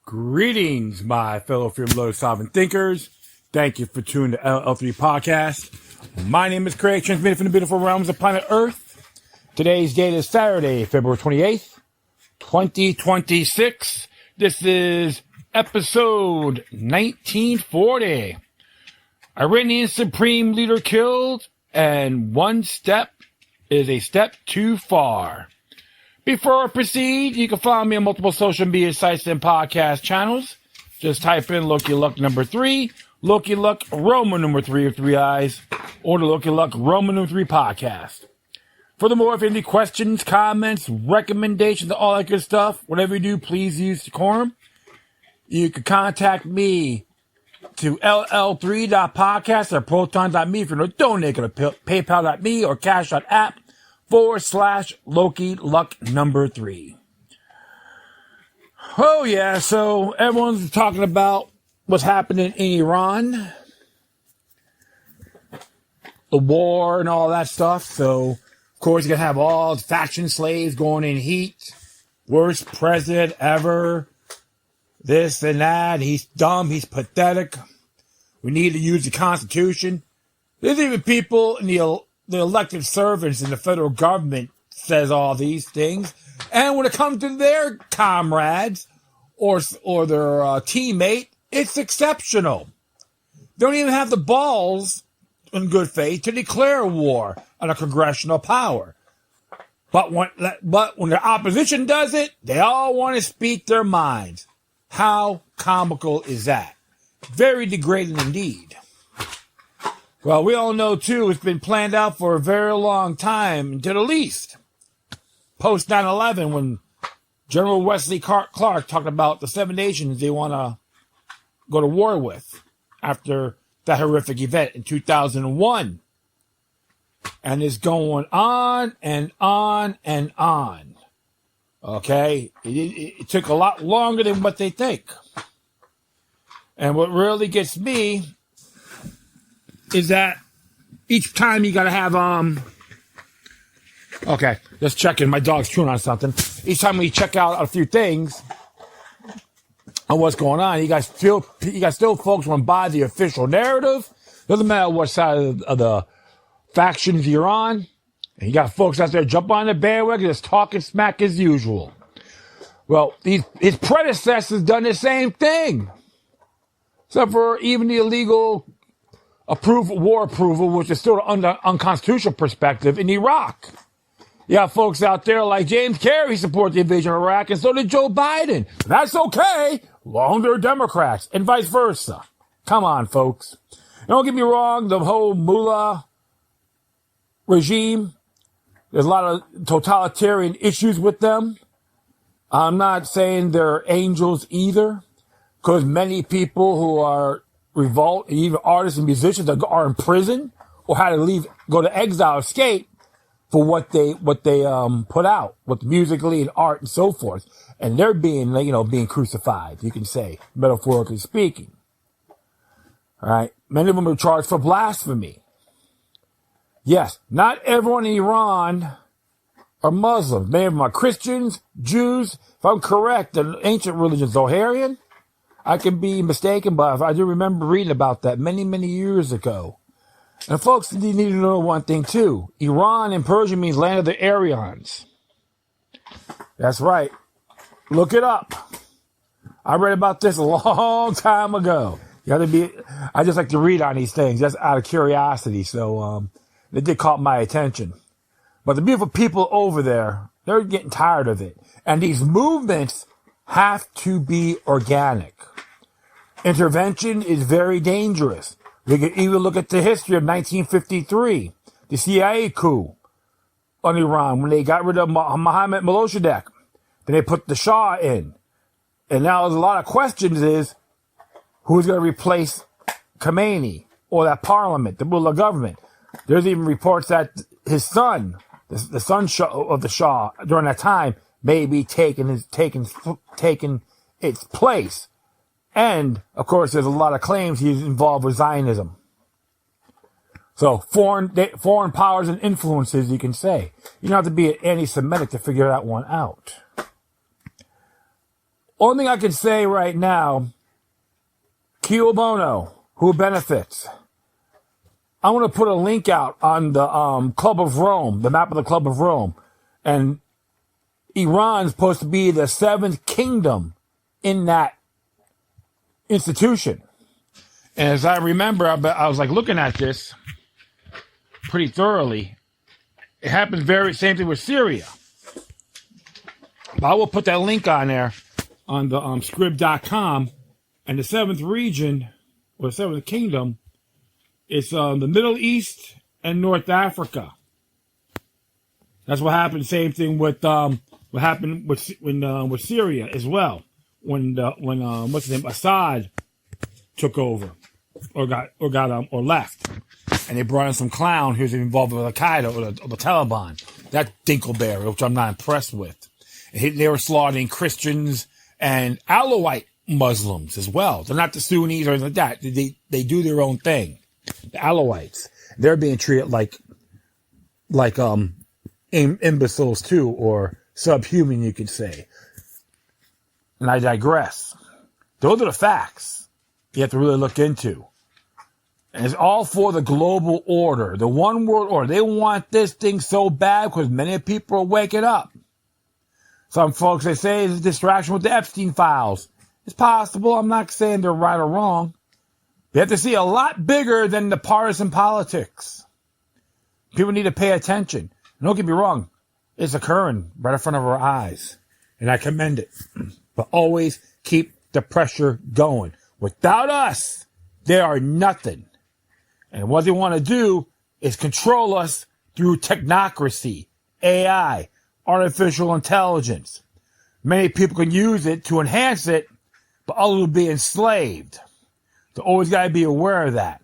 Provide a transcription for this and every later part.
Greetings, my fellow fear-below sovereign thinkers. Thank you for tuning to LL3 Podcast. My name is Craig, transmitting from the beautiful realms of planet Earth. Today's date is Saturday, February 28th, 2026. This is episode 1940. Iranian Supreme Leader killed, and one step is a step too far. Before I proceed, you can follow me on multiple social media sites and podcast channels. Just type in Loki Luck number 3, Loki Luck Roman number 3 with 3 eyes, or the Loki Luck Roman number 3 podcast. Furthermore, if you have any questions, comments, recommendations, all that good stuff, whatever you do, please use decorum. You can contact me to ll3.podcast or proton.me if you're going to donate to paypal.me or cash.app. /Loki Luck number 3. Oh yeah, so everyone's talking about what's happening in Iran, the war and all that stuff. So of course you're gonna have all the faction slaves going in heat. Worst president ever. This and that. He's dumb. He's pathetic. We need to use the Constitution. There's even people in the elected servants in the federal government says all these things. And when it comes to their comrades or their teammate, it's exceptional. They don't even have the balls, in good faith, to declare war on a congressional power. But when the opposition does it, they all want to speak their minds. How comical is that? Very degrading indeed. Well, we all know, too, it's been planned out for a very long time, to the least. Post 9/11, when General Wesley Clark talked about the 7 nations they want to go to war with after that horrific event in 2001. And it's going on and on and on. Okay? It took a lot longer than what they think. And what really gets me is that each time you gotta have, okay, just checking, my dog's chewing on something. Each time we check out a few things on what's going on, you guys still folks want to buy the official narrative. Doesn't matter what side of the factions you're on. And you got folks out there jump on the bandwagon, just talking smack as usual. Well, his predecessors done the same thing. Except for even the illegal war approval, which is still under unconstitutional perspective in Iraq. You got folks out there like James Kerry support the invasion of Iraq, and so did Joe Biden. That's okay, long they're Democrats, and vice versa. Come on, folks. Don't get me wrong, the whole mullah regime, there's a lot of totalitarian issues with them. I'm not saying they're angels either, because many people who are revolt, even artists and musicians that are in prison or had to go to exile, escape for what they put out, with musically and art and so forth, and they're being crucified, you can say, metaphorically speaking. All right, many of them are charged for blasphemy. Yes, not everyone in Iran are Muslims. Many of them are Christians, Jews. If I'm correct, the ancient religion is Zoharian. I can be mistaken, but I do remember reading about that many, many years ago. And folks, you need to know one thing too. Iran in Persian means land of the Aryans. That's right. Look it up. I read about this a long time ago. I just like to read on these things just out of curiosity. So it did caught my attention. But the beautiful people over there, they're getting tired of it. And these movements have to be organic. Intervention is very dangerous. We can even look at the history of 1953, the CIA coup on Iran, when they got rid of Mohammad Mossadegh. Then they put the Shah in. And now there's a lot of questions is, who's going to replace Khamenei or that parliament, the mullah government? There's even reports that his son, the son of the Shah during that time, may be taking its place. And, of course, there's a lot of claims he's involved with Zionism. So, foreign powers and influences, you can say. You don't have to be an anti-Semitic to figure that one out. Only thing I can say right now, Kio Bono, who benefits? I want to put a link out on the Club of Rome, the map of the Club of Rome. And Iran's supposed to be the seventh kingdom in that institution. And as I remember, I was like looking at this pretty thoroughly. It happens same thing with Syria. But I will put that link on there on the scrib.com. And the seventh region, or seventh kingdom, is the Middle East and North Africa. That's what happened. Same thing with what happened with Syria as well. When what's his name, Assad took over or left, and they brought in some clown who's involved with Al Qaeda or the Taliban. That Dinkleberry, which I'm not impressed with. And they were slaughtering Christians and Alawite Muslims as well. They're not the Sunnis or anything like that. They do their own thing. The Alawites, they're being treated like imbeciles too, or subhuman, you could say. And I digress. Those are the facts you have to really look into. And it's all for the global order, the one world order. They want this thing so bad because many people are waking up. Some folks, they say, it's a distraction with the Epstein files. It's possible. I'm not saying they're right or wrong. They have to see a lot bigger than the partisan politics. People need to pay attention. And don't get me wrong. It's occurring right in front of our eyes. And I commend it. But always keep the pressure going. Without us, they are nothing. And what they want to do is control us through technocracy, AI, artificial intelligence. Many people can use it to enhance it, but others will be enslaved. So always got to be aware of that.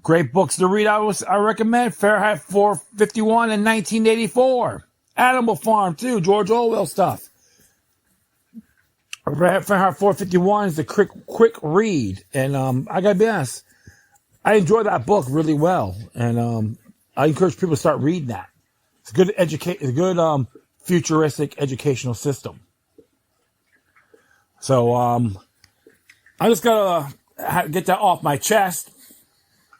Great books to read, I recommend. Fahrenheit 451 and 1984. Animal Farm, too. George Orwell stuff. Fahrenheit 451 is a quick read. And I got to be honest, I enjoy that book really well. And I encourage people to start reading that. It's a good futuristic educational system. So I just got to get that off my chest.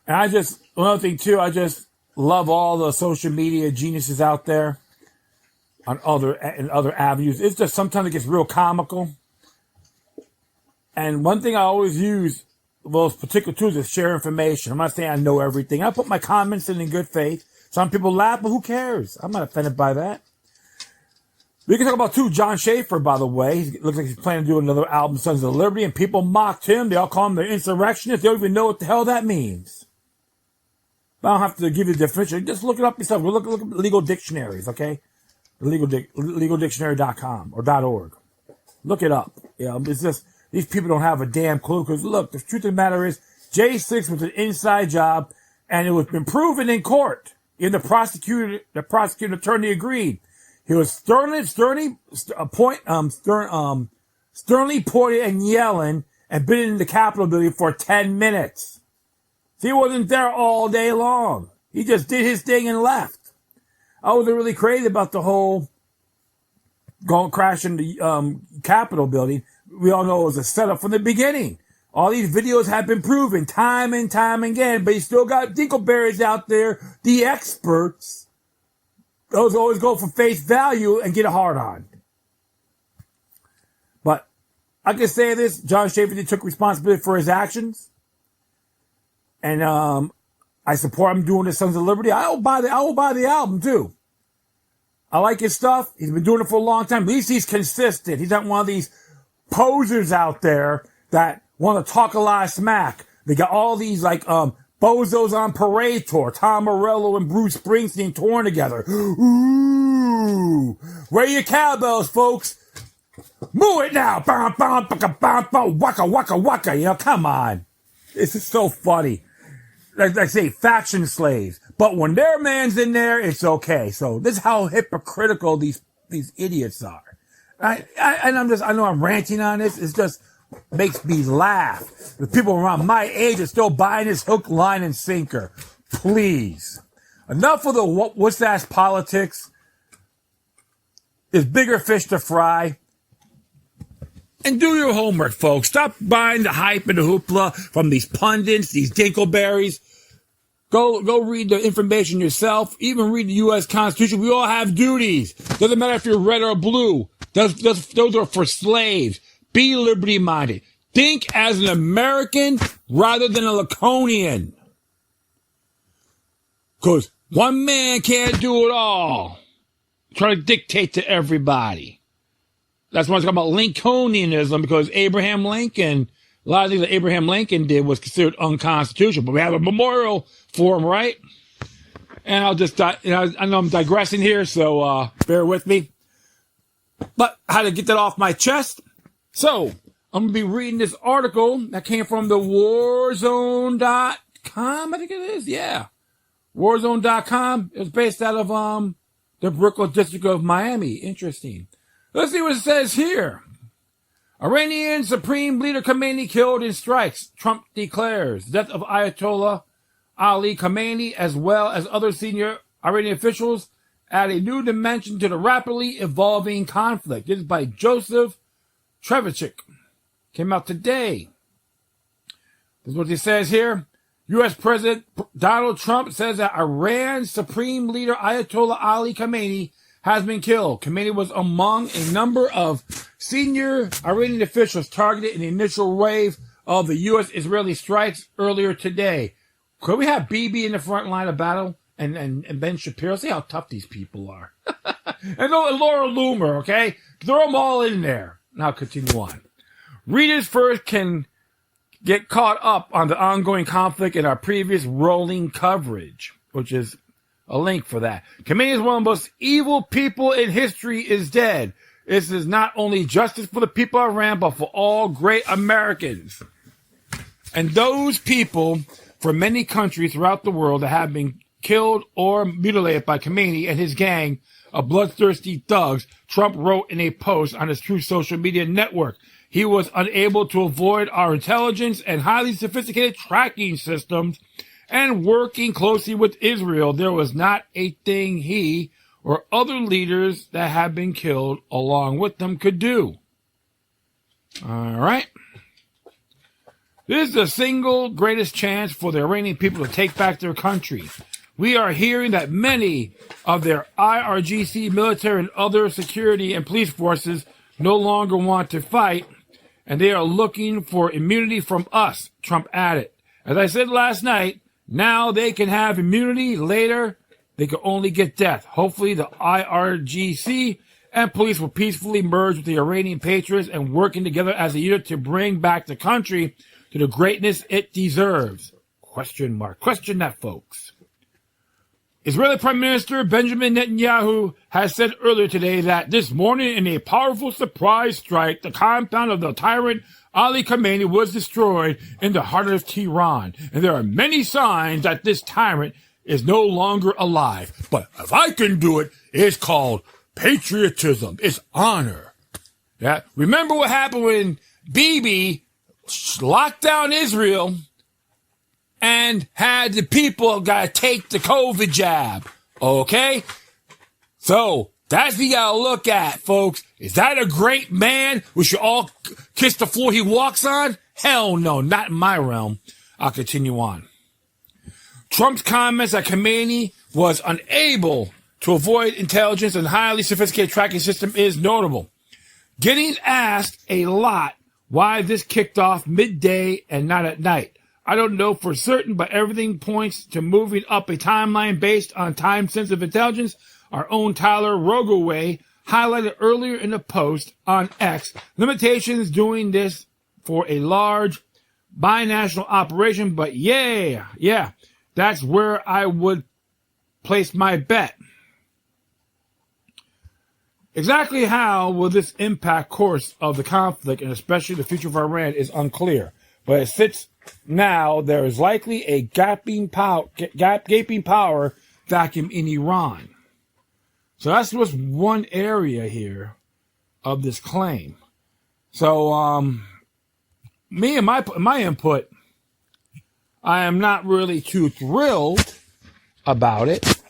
And another thing too, I just love all the social media geniuses out there on other avenues. It's just sometimes it gets real comical. And one thing I always use those particular tools is share information. I'm not saying I know everything. I put my comments in good faith. Some people laugh, but who cares? I'm not offended by that. We can talk about too, John Schaefer, by the way. He looks like he's planning to do another album, Sons of Liberty, and people mocked him. They all call him the insurrectionist. They don't even know what the hell that means. But I don't have to give you the definition. Just look it up yourself. Look at legal dictionaries, okay? Legaldictionary.com or .org. Look it up. It's just, these people don't have a damn clue. Because look, the truth of the matter is, J6 was an inside job, and it was been proven in court. And the prosecutor attorney agreed. He was sternly pointing and yelling and been in the Capitol building for 10 minutes. So he wasn't there all day long. He just did his thing and left. I wasn't really crazy about the whole crashing the Capitol building. We all know it was a setup from the beginning. All these videos have been proven time and time again, but you still got Dinkleberries out there, the experts. Those always go for face value and get a hard on. But I can say this, John Schaefer took responsibility for his actions. And I support him doing the Sons of Liberty. I will buy the album too. I like his stuff. He's been doing it for a long time. At least he's consistent. He's not one of these posers out there that want to talk a lot of smack. They got all these bozos on parade tour. Tom Morello and Bruce Springsteen touring together. Ooh, where are your cowbells, folks? Move it now. Bam, bam, baka, bam, bam, waka, waka, waka. Come on. This is so funny. Like I say, faction slaves. But when their man's in there, it's okay. So this is how hypocritical these idiots are. I know I'm ranting on this. It's just makes me laugh. The people around my age are still buying this hook, line, and sinker. Please. Enough of the what's-ass politics. There's bigger fish to fry. And do your homework, folks. Stop buying the hype and the hoopla from these pundits, these dinkleberries. Go read the information yourself. Even read the U.S. Constitution. We all have duties. Doesn't matter if you're red or blue. Those are for slaves. Be liberty-minded. Think as an American rather than a Laconian. Because one man can't do it all. Try to dictate to everybody. That's why it's talking about Lincolnianism, because Abraham Lincoln, a lot of things that Abraham Lincoln did was considered unconstitutional. But we have a memorial for him, right? And I'll just, I know I'm digressing here, so bear with me. But I had to get that off my chest. So I'm going to be reading this article that came from the warzone.com, I think it is. Yeah. Warzone.com. It was based out of the Brooklyn district of Miami. Interesting. Let's see what it says here. Iranian Supreme Leader Khamenei killed in strikes. Trump declares death of Ayatollah Ali Khamenei as well as other senior Iranian officials add a new dimension to the rapidly evolving conflict. This is by Joseph Trevchik. Came out today. This is what it says here. U.S. President Donald Trump says that Iran's Supreme Leader Ayatollah Ali Khamenei has been killed. Khamenei was among a number of senior Iranian officials targeted in the initial wave of the U.S.-Israeli strikes earlier today. Could we have Bibi in the front line of battle and Ben Shapiro? See how tough these people are. And Laura Loomer, okay? Throw them all in there. Now continue on. Readers first can get caught up on the ongoing conflict in our previous rolling coverage, which is a link for that. Khamenei is one of the most evil people in history is dead. This is not only justice for the people of Iran, but for all great Americans. And those people from many countries throughout the world that have been killed or mutilated by Khamenei and his gang of bloodthirsty thugs, Trump wrote in a post on his Truth social media network. He was unable to avoid our intelligence and highly sophisticated tracking systems, and working closely with Israel, there was not a thing he or other leaders that have been killed along with them could do. All right. This is the single greatest chance for the Iranian people to take back their country. We are hearing that many of their IRGC military and other security and police forces no longer want to fight, and they are looking for immunity from us, Trump added. As I said last night, now they can have immunity. Later, they can only get death. Hopefully, the IRGC and police will peacefully merge with the Iranian patriots and working together as a unit to bring back the country to the greatness it deserves. Question mark. Question that, folks. Israeli Prime Minister Benjamin Netanyahu has said earlier today that this morning in a powerful surprise strike, the compound of the tyrant Ali Khamenei was destroyed in the heart of Tehran. And there are many signs that this tyrant is no longer alive. But if I can do it, it's called patriotism. It's honor. Yeah. Remember what happened when Bibi locked down Israel and had the people got to take the COVID jab. Okay? So, that's what you got to look at, folks. Is that a great man? We should all kiss the floor he walks on? Hell no, not in my realm. I'll continue on. Trump's comments that Khamenei was unable to avoid intelligence and highly sophisticated tracking system is notable. Getting asked a lot why this kicked off midday and not at night. I don't know for certain, but everything points to moving up a timeline based on time-sensitive intelligence. Our own Tyler Rogoway highlighted earlier in the post on X limitations doing this for a large binational operation, but yeah, that's where I would place my bet. Exactly how will this impact course of the conflict and especially the future of Iran is unclear, but it sits now there is likely a gaping power vacuum in Iran. So that's just one area here of this claim. So, me and my input, I am not really too thrilled about it,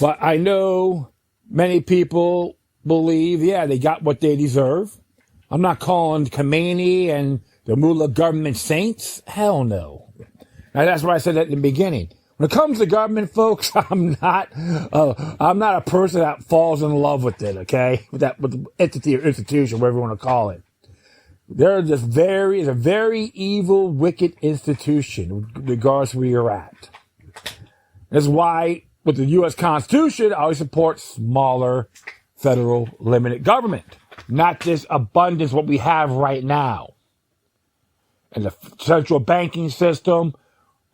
but I know many people believe, they got what they deserve. I'm not calling Khamenei and the Mullah government saints. Hell no. Now, that's what I said at the beginning. When it comes to government, folks, I'm not a person that falls in love with it. Okay, with the entity or institution, whatever you want to call it. It's a very evil, wicked institution, regardless of where you're at. That's why, with the U.S. Constitution, I always support smaller, federal, limited government, not this abundance what we have right now, and the central banking system,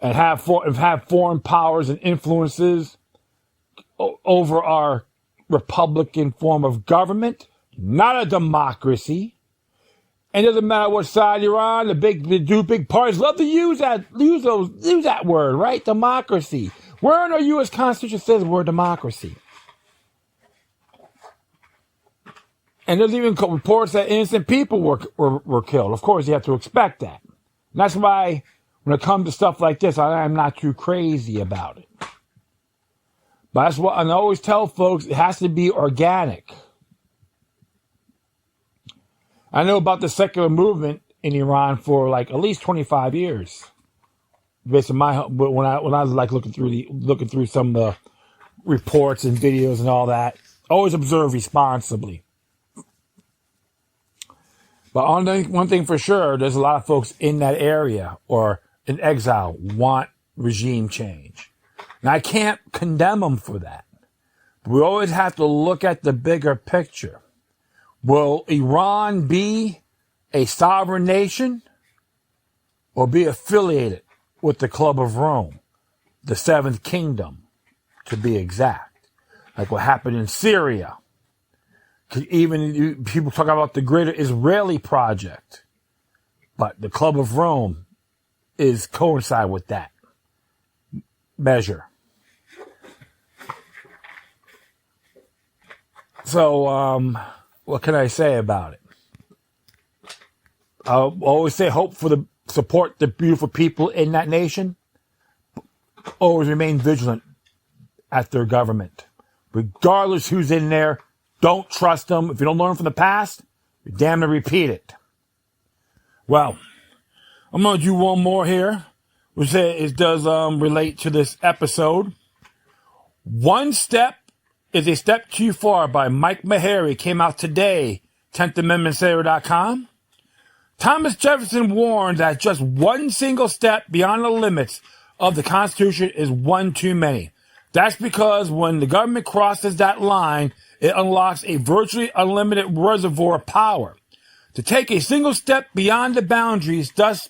and have foreign powers and influences over our republican form of government, not a democracy. And it doesn't matter what side you're on. The big parties love to use that word, right? Democracy. Where in our U.S. Constitution says we're a democracy? And there's even reports that innocent people were killed. Of course, you have to expect that. And that's why, when it comes to stuff like this, I'm not too crazy about it. But that's what I always tell folks: it has to be organic. I know about the secular movement in Iran for like at least 25 years. Based on when I was like looking through some of the reports and videos and all that, always observe responsibly. But one thing for sure, there's a lot of folks in that area or in exile want regime change. And I can't condemn them for that. But we always have to look at the bigger picture. Will Iran be a sovereign nation or be affiliated with the Club of Rome, the Seventh Kingdom, to be exact? Like what happened in Syria. Even people talk about the greater Israeli project, but the Club of Rome is coincide with that measure. So, what can I say about it? I always say support the beautiful people in that nation. Always remain vigilant at their government. Regardless who's in there, don't trust them. If you don't learn from the past, you're damned to repeat it. Well, I'm going to do one more here, which it does relate to this episode. One Step is a Step Too Far by Mike Meharry. Came out today, 10thamendmentsayer.com. Thomas Jefferson warned that just one single step beyond the limits of the Constitution is one too many. That's because when the government crosses that line, it unlocks a virtually unlimited reservoir of power. To take a single step beyond the boundaries thus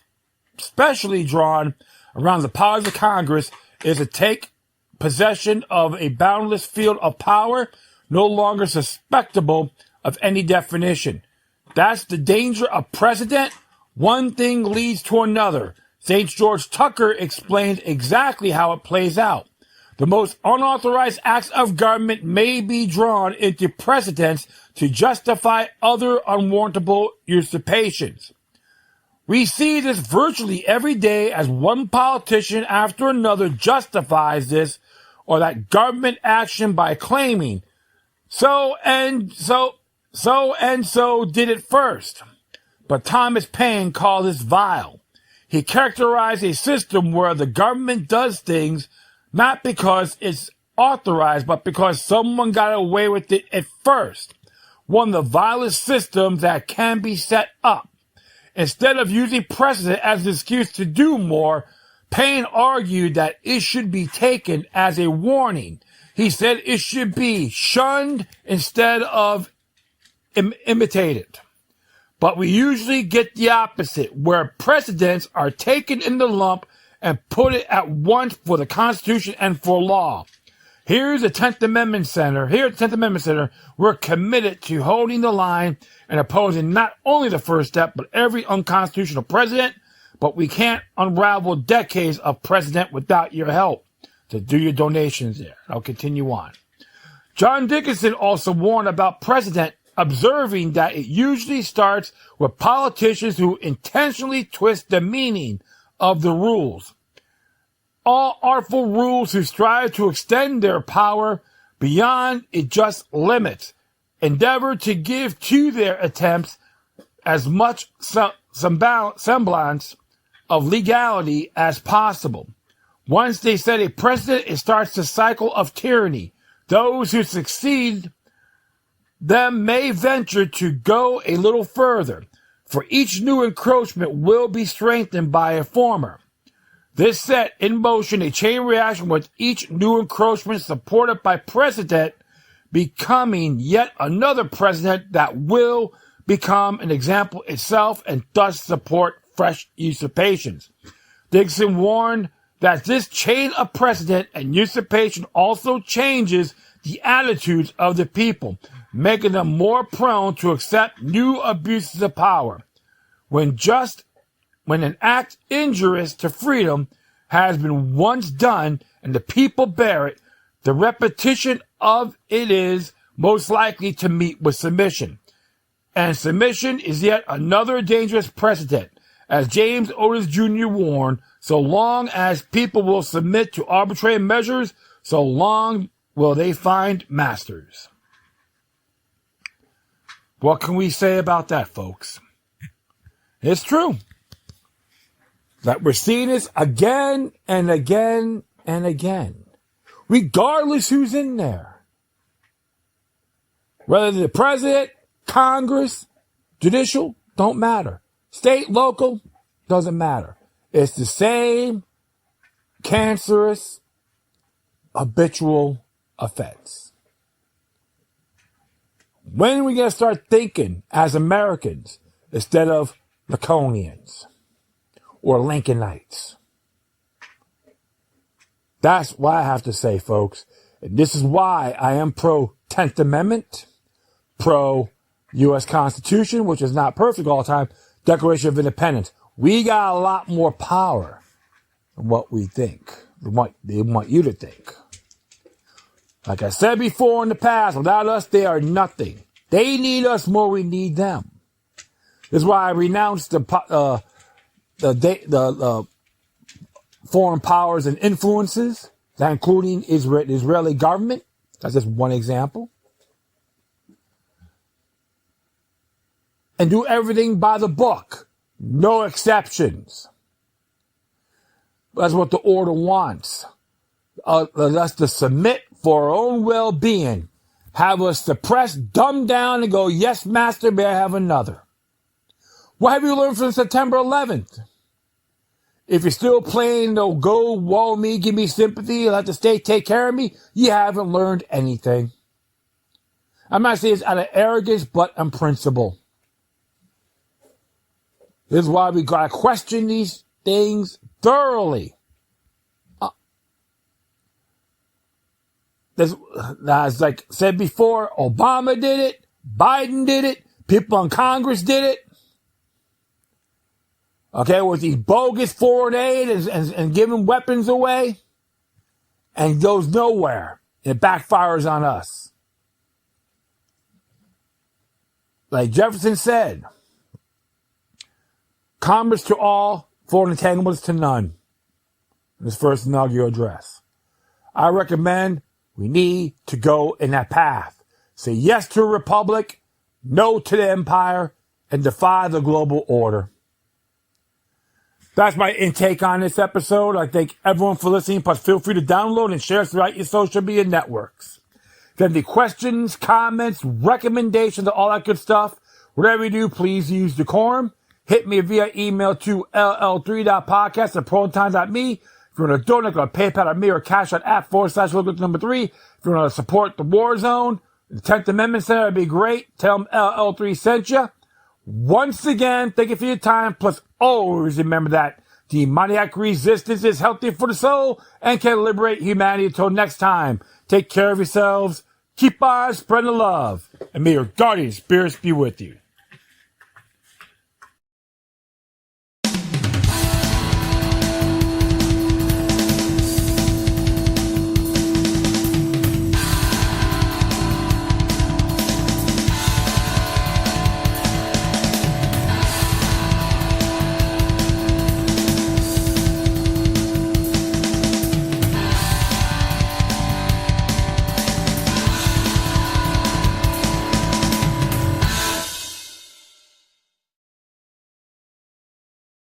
specially drawn around the powers of Congress is to take possession of a boundless field of power no longer susceptible of any definition. That's the danger of precedent. One thing leads to another. St. George Tucker explained exactly how it plays out. The most unauthorized acts of government may be drawn into precedents to justify other unwarrantable usurpations. We see this virtually every day as one politician after another justifies this or that government action by claiming so and so did it first. But Thomas Paine called this vile. He characterized a system where the government does things not because it's authorized, but because someone got away with it at first. One of the vilest systems that can be set up. Instead of using precedent as an excuse to do more, Paine argued that it should be taken as a warning. He said it should be shunned instead of imitated. But we usually get the opposite, where precedents are taken in the lump and put it at once for the Constitution and for law. Here's the 10th Amendment Center. Here at the 10th Amendment Center, we're committed to holding the line and opposing not only the first step, but every unconstitutional precedent. But we can't unravel decades of precedent without your help. So do your donations there. I'll continue on. John Dickinson also warned about precedent, observing that it usually starts with politicians who intentionally twist the meaning of the rules. All artful rules who strive to extend their power beyond it just limits, endeavor to give to their attempts as much semblance of legality as possible. Once they set a precedent, it starts the cycle of tyranny. Those who succeed them may venture to go a little further, for each new encroachment will be strengthened by a former. This set in motion a chain reaction with each new encroachment supported by precedent becoming yet another precedent that will become an example itself and thus support fresh usurpations. Dixon warned that this chain of precedent and usurpation also changes the attitudes of the people, making them more prone to accept new abuses of power. When an act injurious to freedom has been once done and the people bear it, the repetition of it is most likely to meet with submission. And submission is yet another dangerous precedent. As James Otis Jr. warned, so long as people will submit to arbitrary measures, so long will they find masters. What can we say about that, folks? It's true that we're seeing this again and again and again, regardless who's in there. Whether the president, Congress, judicial, don't matter. State, local, doesn't matter. It's the same cancerous, habitual offense. When are we going to start thinking as Americans instead of Laconians or Lincolnites? That's what I have to say, folks. And this is why I am pro 10th Amendment, pro U.S. Constitution, which is not perfect all the time, Declaration of Independence. We got a lot more power than what we think, than what they want you to think. Like I said before in the past, without us, they are nothing. They need us more, we need them. This is why I renounced the foreign powers and influences, that including the Israeli government. That's just one example. And do everything by the book. No exceptions. That's what the order wants. Us to submit for our own well-being. Have us suppress, dumb down, and go, yes, master, may I have another? What have you learned from September 11th? If you're still playing, no, go, woe me, give me sympathy, let the state take care of me, you haven't learned anything. I'm not saying it's out of arrogance, but on principle. This is why we got to question these things thoroughly. As like said before, Obama did it, Biden did it, people in Congress did it. Okay, with these bogus foreign aid and giving weapons away, and goes nowhere. It backfires on us. Like Jefferson said, commerce to all, foreign entanglements to none. In his first inaugural address. I recommend we need to go in that path. Say yes to a republic, no to the empire, and defy the global order. That's my intake on this episode. I thank everyone for listening. Plus, feel free to download and share throughout your social media networks. If you have any questions, comments, recommendations, all that good stuff, whatever you do, please use decorum. Hit me via email to ll3.podcast@protontimes.me. If you want to donate, go to PayPal.me or Cash App @/Loki3. If you want to support the War Zone, the 10th Amendment Center, that'd be great. Tell them LL3 sent you. Once again, thank you for your time. Plus, always remember that demoniac resistance is healthy for the soul and can liberate humanity. Until next time, take care of yourselves. Keep on spreading the love. And may your guardian spirits be with you.